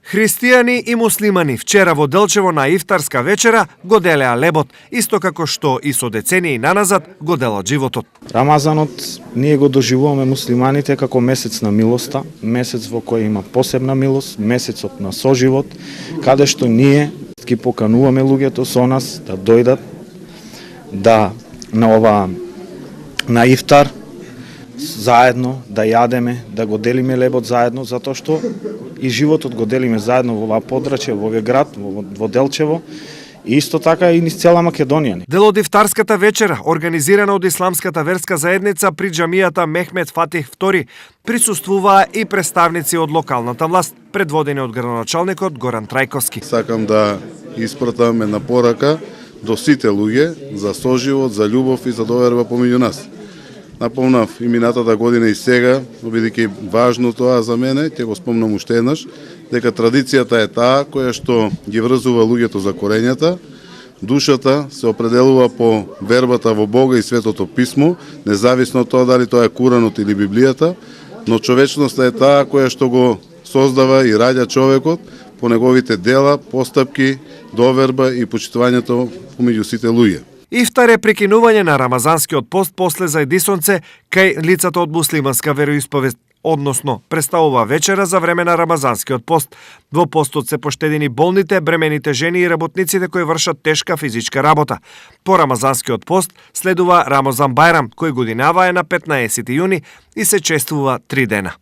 Христијани и муслимани вчера во Делчево на ифтарска вечера го делеа лебот, исто како што и со децении наназад го делат животот. Рамазанот ние го доживуваме муслиманите како месец на милоста, месец во кој има посебна милост, месецот на соживот, каде што ние ги покануваме луѓето со нас да дојдат на ифтар заедно, да јадеме, да го делиме лебот заедно, затоа што и животот го делиме заедно во оваа подрачје, во овој град, во Делчево, и исто така и низ цела Македонија. Дел од ифтарската вечера, организирана од Исламската верска заедница при џамијата Мехмед Фатих II, присуствуваа и представници од локалната власт, предводени од градоначалникот Горан Трајковски. Сакам да испратам една порака до сите луѓе за соживот, за љубов и за доверба помеѓу нас. Напомнав и минатата година и сега, бидејќи важно тоа за мене, ќе го спомнам уште еднаш, дека традицијата е таа која што ги врзува луѓето за корењата, душата се определува по вербата во Бога и Светото Писмо, независно од тоа дали тоа е Куранот или Библијата, но човечноста е таа која што го создава и раѓа човекот по неговите дела, постапки, доверба и почитувањето помеѓу сите луѓе. Ифтар е прекинување на рамазанскиот пост после заедисонце кај лицата од муслиманска вероисповест, односно представува вечера за време на рамазанскиот пост. Во постот се поштедени болните, бремените жени и работниците кои вршат тешка физичка работа. По рамазанскиот пост следува Рамазан Бајрам, кој годинава е на 15 јуни и се чествува 3 дена.